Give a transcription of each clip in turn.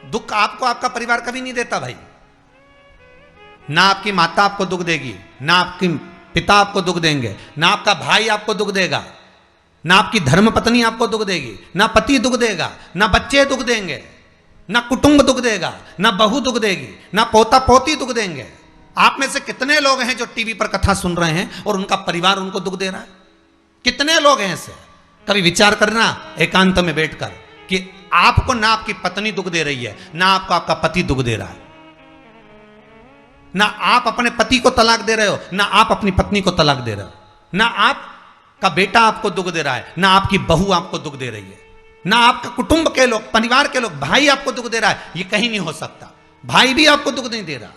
दुख आपको आपका परिवार कभी नहीं देता भाई। ना आपकी माता आपको दुख देगी, ना आपकी पिता आपको दुख देंगे, ना आपका भाई आपको दुख देगा, ना आपकी धर्म पत्नी आपको दुख देगी, ना पति दुख देगा, ना बच्चे दुख देंगे, ना कुटुंब दुख देगा, ना बहू दुख देगी, ना पोता पोती दुख देंगे। आप में से कितने लोग हैं जो टीवी पर कथा सुन रहे हैं और उनका परिवार उनको दुख दे रहा है? कितने लोग हैं ऐसे? कभी विचार करना एकांत में बैठकर कि आपको ना आपकी पत्नी दुख दे रही है, ना आपको आपका पति दुख दे रहा है, ना आप अपने पति को तलाक दे रहे हो, ना आप अपनी पत्नी को तलाक दे रहे हो, ना आपका बेटा आपको दुख दे रहा है, ना आपकी बहू आपको दुख दे रही है, ना आपका कुटुंब के लोग, परिवार के लोग, भाई आपको दुख दे रहा है। ये कहीं नहीं हो सकता। भाई भी आपको दुख नहीं दे रहा,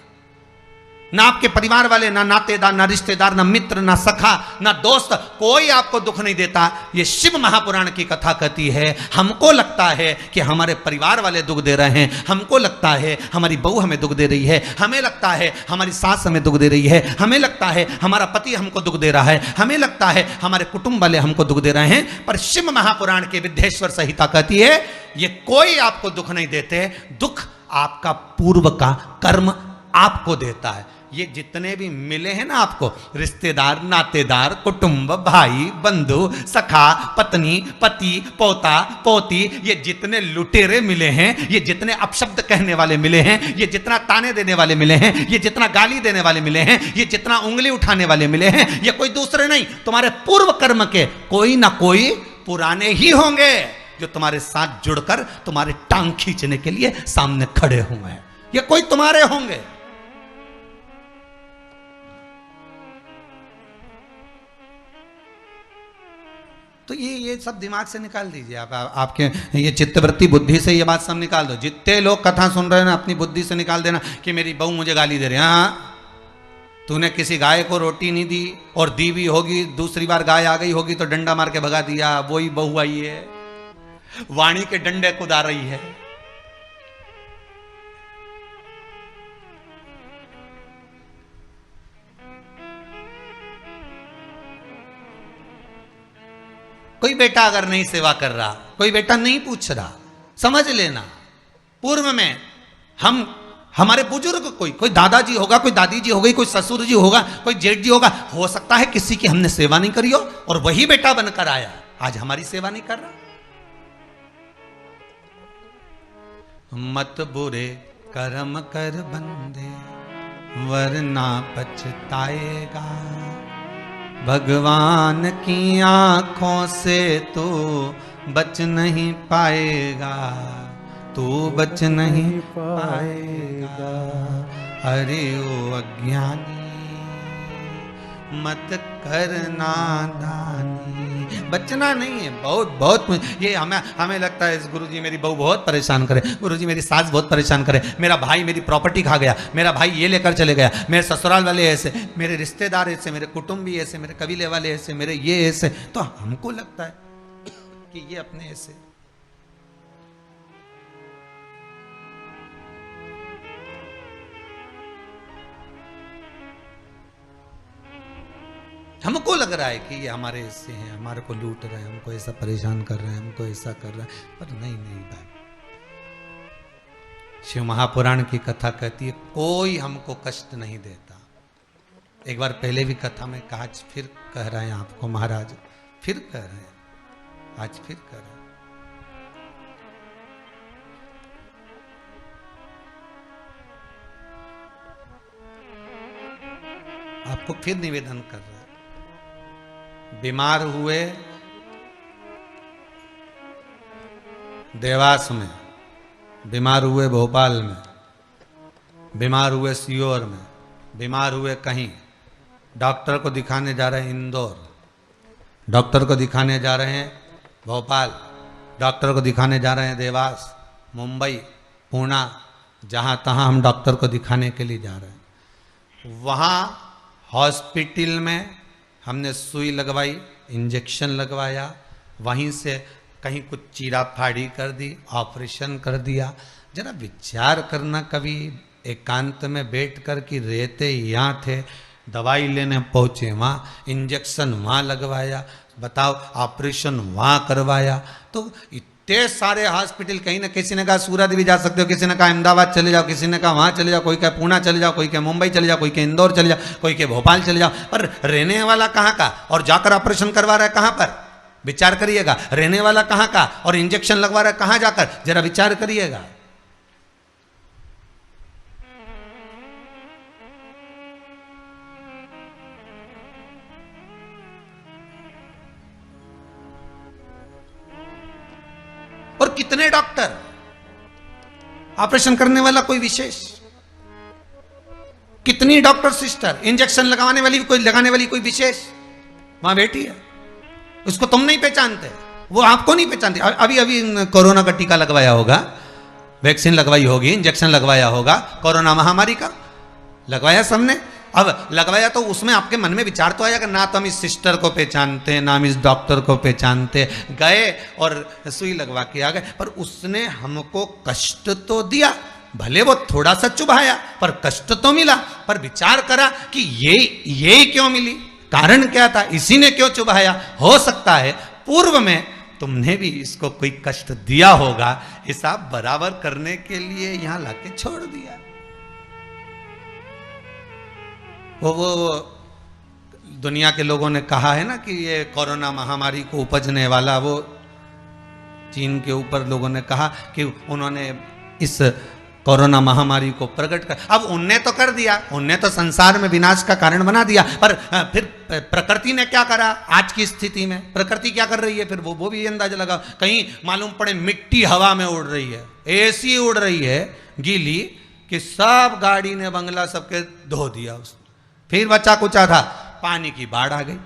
ना आपके परिवार वाले, ना नातेदार, ना रिश्तेदार, ना मित्र, ना सखा, ना दोस्त, कोई आपको दुख नहीं देता। ये शिव महापुराण की कथा कहती है हमको लगता है कि हमारे परिवार वाले दुख दे रहे हैं, हमको लगता है हमारी बहू हमें दुख दे रही है, हमें लगता है हमारी सास हमें दुख दे रही है, हमें लगता है हमारा पति हमको दुख दे रहा है, हमें लगता है हमारे कुटुंब वाले हमको दुख दे रहे हैं। पर शिव महापुराण के विद्येश्वर संहिता कहती है ये कोई आपको दुख नहीं देते, दुख आपका पूर्व का कर्म आपको देता है। ये जितने भी मिले हैं ना आपको, रिश्तेदार, नातेदार, कुटुंब, भाई, बंधु, सखा, पत्नी, पति, पोता, पोती, ये जितने लुटेरे मिले हैं, ये जितने अपशब्द कहने वाले मिले हैं, ये जितना ताने देने वाले मिले हैं, ये जितना गाली देने वाले मिले हैं, ये जितना उंगली उठाने वाले मिले हैं, ये कोई दूसरे नहीं, तुम्हारे पूर्व कर्म के कोई ना कोई पुराने ही होंगे जो तुम्हारे साथ जुड़कर तुम्हारे टांग खींचने के लिए सामने खड़े हुए हैं। ये कोई तुम्हारे होंगे। तो ये सब दिमाग से निकाल दीजिए आप, आपके ये चित्तवृत्ति बुद्धि से ये बात सब निकाल दो। जितने लोग कथा सुन रहे हैं ना, अपनी बुद्धि से निकाल देना कि मेरी बहू मुझे गाली दे रही है। हाँ, तूने किसी गाय को रोटी नहीं दी और दी भी होगी, दूसरी बार गाय आ गई होगी तो डंडा मार के भगा दिया, वही बहू आई है, वाणी के डंडे कुदा रही है। कोई बेटा अगर नहीं सेवा कर रहा, कोई बेटा नहीं पूछ रहा, समझ लेना पूर्व में हमारे बुजुर्ग, कोई दादाजी होगा, कोई दादी जी हो गई, कोई ससुर जी होगा, कोई जेठ जी होगा, हो सकता है किसी की हमने सेवा नहीं करी हो और वही बेटा बनकर आया, आज हमारी सेवा नहीं कर रहा। मत बुरे कर्म कर बंदे वरना पछताएगा, भगवान की आंखों से तू बच नहीं पाएगा, तू बच नहीं पाएगा। अरे ओ अज्ञानी मत करना दानी। बचना नहीं है, बहुत ये हमें लगता है गुरुजी मेरी बहू बहुत परेशान करे, गुरुजी मेरी सास बहुत परेशान करे, मेरा भाई मेरी प्रॉपर्टी खा गया, मेरा भाई ये लेकर चले गया, मेरे ससुराल वाले ऐसे, मेरे रिश्तेदार ऐसे, मेरे कुटुंबी ऐसे, मेरे कबीले वाले ऐसे, मेरे ये ऐसे। तो हमको लगता है कि ये अपने ऐसे। हमको लग रहा है कि ये हमारे ऐसे हैं, हमारे को लूट रहे हैं, हमको ऐसा परेशान कर रहे हैं, हमको ऐसा कर रहे हैं, पर नहीं भाई। शिव महापुराण की कथा कहती है कोई हमको कष्ट नहीं देता। एक बार पहले भी कथा में कहा, आज फिर कह रहे हैं आपको महाराज, फिर कह रहे हैं, आज फिर कह रहे हैं। आपको फिर निवेदन कर रहे हैं, बीमार हुए देवास में, बीमार हुए भोपाल में, बीमार हुए सीहोर में, बीमार हुए कहीं, डॉक्टर को दिखाने जा रहे हैं इंदौर, डॉक्टर को दिखाने जा रहे हैं भोपाल, डॉक्टर को दिखाने जा रहे हैं देवास, मुंबई, पुणे, जहाँ तहाँ हम डॉक्टर को दिखाने के लिए जा रहे हैं। वहाँ हॉस्पिटल में हमने सुई लगवाई, इंजेक्शन लगवाया, वहीं से कहीं कुछ चीरा फाड़ी कर दी, ऑपरेशन कर दिया। जरा विचार करना कभी एकांत में बैठ कर कि रहते यहाँ थे, दवाई लेने पहुँचे वहाँ, इंजेक्शन वहाँ लगवाया, बताओ ऑपरेशन वहाँ करवाया। तो इतने सारे हॉस्पिटल, कहीं ना किसी ने कहा सूरत भी जा सकते हो, किसी ने कहा अहमदाबाद चले जाओ, किसी ने कहा वहां चले जाओ, कोई कहे पूना चले जाओ, कोई कहे मुंबई चले जाओ, कोई कहे इंदौर चले जाओ, कोई कहे भोपाल चले जाओ, पर रहने वाला कहाँ का और जाकर ऑपरेशन करवा रहा है कहाँ पर? विचार करिएगा। रहने वाला कहाँ का और इंजेक्शन लगवा रहा है कहाँ जाकर? जरा विचार करिएगा। और कितने डॉक्टर, ऑपरेशन करने वाला कोई विशेष, कितनी डॉक्टर सिस्टर, इंजेक्शन लगाने वाली कोई विशेष वहां बैठी है, उसको तुम नहीं पहचानते, वो आपको नहीं पहचानती। अभी अभी कोरोना का टीका लगवाया होगा, वैक्सीन लगवाई होगी, इंजेक्शन लगवाया होगा, कोरोना महामारी का लगवाया सबने। अब लगवाया तो उसमें आपके मन में विचार तो आया कि ना तो हम इस सिस्टर को पहचानते, ना हम इस डॉक्टर को पहचानते, गए और सुई लगवा के आ गए, पर उसने हमको कष्ट तो दिया, भले वो थोड़ा सा चुभाया पर कष्ट तो मिला। पर विचार करा कि ये क्यों मिली, कारण क्या था, इसी ने क्यों चुभाया? हो सकता है पूर्व में तुमने भी इसको कोई कष्ट दिया होगा, हिसाब बराबर करने के लिए यहां लाके छोड़ दिया। वो दुनिया के लोगों ने कहा है ना कि ये कोरोना महामारी को उपजने वाला, वो चीन के ऊपर लोगों ने कहा कि उन्होंने इस कोरोना महामारी को प्रकट कर, अब उनने तो कर दिया, उनने तो संसार में विनाश का कारण बना दिया, पर फिर प्रकृति ने क्या करा? आज की स्थिति में प्रकृति क्या कर रही है? फिर वो भी अंदाजा लगा, कहीं मालूम पड़े मिट्टी हवा में उड़ रही है, ऐसी उड़ रही है गीली कि सब गाड़ी ने बंगला सबके धो दिया उसने। फिर बचा कुचा था, पानी की बाढ़ आ गई।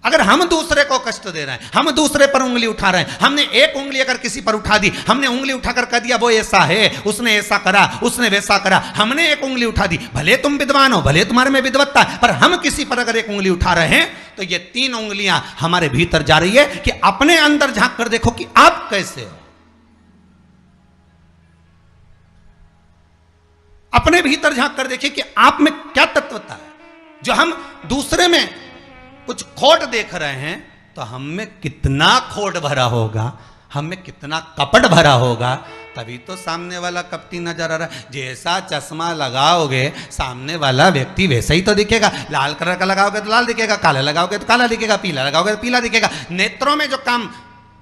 अगर हम दूसरे को कष्ट दे रहे हैं, हम दूसरे पर उंगली उठा रहे हैं, हमने एक उंगली अगर किसी पर उठा दी, हमने उंगली उठाकर कह दिया वो ऐसा है, उसने ऐसा करा, उसने वैसा करा, हमने एक उंगली उठा दी, भले तुम विद्वान हो, भले तुम्हारे में विद्वत्ता है, पर हम किसी पर अगर एक उंगली उठा रहे हैं तो ये 3 उंगलियां हमारे भीतर जा रही है कि अपने अंदर झांक कर देखो कि आप कैसे हो, अपने भीतर झांक कर देखिए कि आप में क्या तत्वता है। जो हम दूसरे में कुछ खोट देख रहे हैं तो हम में कितना खोट भरा होगा, हम में कितना कपट भरा होगा, तभी तो सामने वाला कपटी नजर आ रहा है। जैसा चश्मा लगाओगे सामने वाला व्यक्ति वैसा ही तो दिखेगा। लाल कलर का लगाओगे तो लाल दिखेगा, काला लगाओगे तो काला दिखेगा, पीला लगाओगे तो पीला दिखेगा। नेत्रों में जो काम,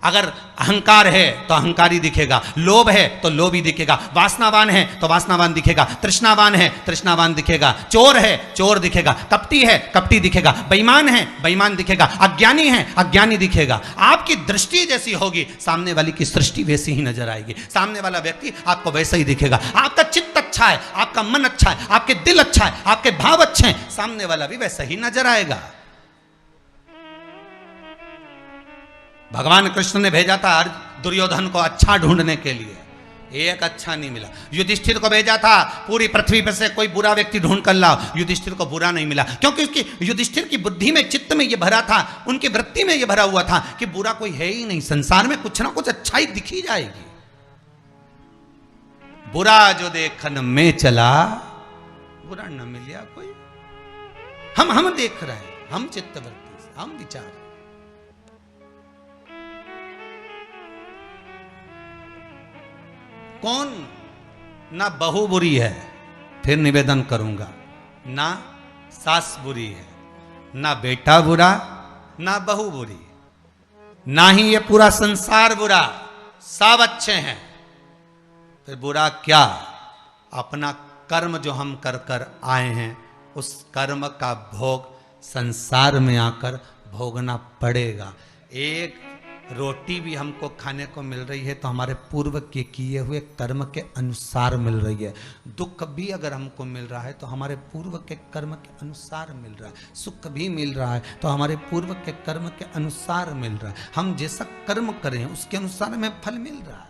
अगर अहंकार है तो अहंकारी दिखेगा, लोभ है तो लोभी दिखेगा, वासनावान है तो वासनावान दिखेगा, तृष्णावान है तृष्णावान दिखेगा, चोर है चोर दिखेगा, कपटी है कपटी दिखेगा, बेईमान है बेईमान दिखेगा, अज्ञानी है अज्ञानी दिखेगा। आपकी दृष्टि जैसी होगी सामने वाली की सृष्टि वैसी ही नजर आएगी, सामने वाला व्यक्ति आपको वैसा ही दिखेगा। आपका चित्त अच्छा है, आपका मन अच्छा है, आपके दिल अच्छा है, आपके भाव अच्छे हैं, सामने वाला भी वैसा ही नजर आएगा। भगवान कृष्ण ने भेजा था दुर्योधन को अच्छा ढूंढने के लिए, एक अच्छा नहीं मिला। युधिष्ठिर को भेजा था पूरी पृथ्वी पर से कोई बुरा व्यक्ति ढूंढ कर लाओ, युधिष्ठिर को बुरा नहीं मिला, क्योंकि उसकी युधिष्ठिर की बुद्धि में, चित्त में ये भरा था, उनकी वृत्ति में ये भरा हुआ था कि बुरा कोई है ही नहीं, संसार में कुछ ना कुछ अच्छाई दिखी जाएगी। बुरा जो देखन में चला, बुरा न मिलिया कोई। हम देख रहे हैं, हम चित्तवृत्ति से, हम विचार, कौन ना बहू बुरी है, फिर निवेदन करूंगा, ना सास बुरी है, ना बेटा बुरा, ना बहू बुरी, ना ही ये पूरा संसार बुरा, सब अच्छे हैं। फिर बुरा क्या? अपना कर्म जो हम कर कर आए हैं, उस कर्म का भोग संसार में आकर भोगना पड़ेगा। एक रोटी भी हमको खाने को मिल रही है तो हमारे पूर्व के किए हुए कर्म के अनुसार मिल रही है। दुख भी अगर हमको मिल रहा है तो हमारे पूर्व के कर्म के अनुसार मिल रहा है। सुख भी मिल रहा है तो हमारे पूर्व के कर्म के अनुसार मिल रहा है। हम जैसा कर्म करें उसके अनुसार हमें फल मिल रहा है।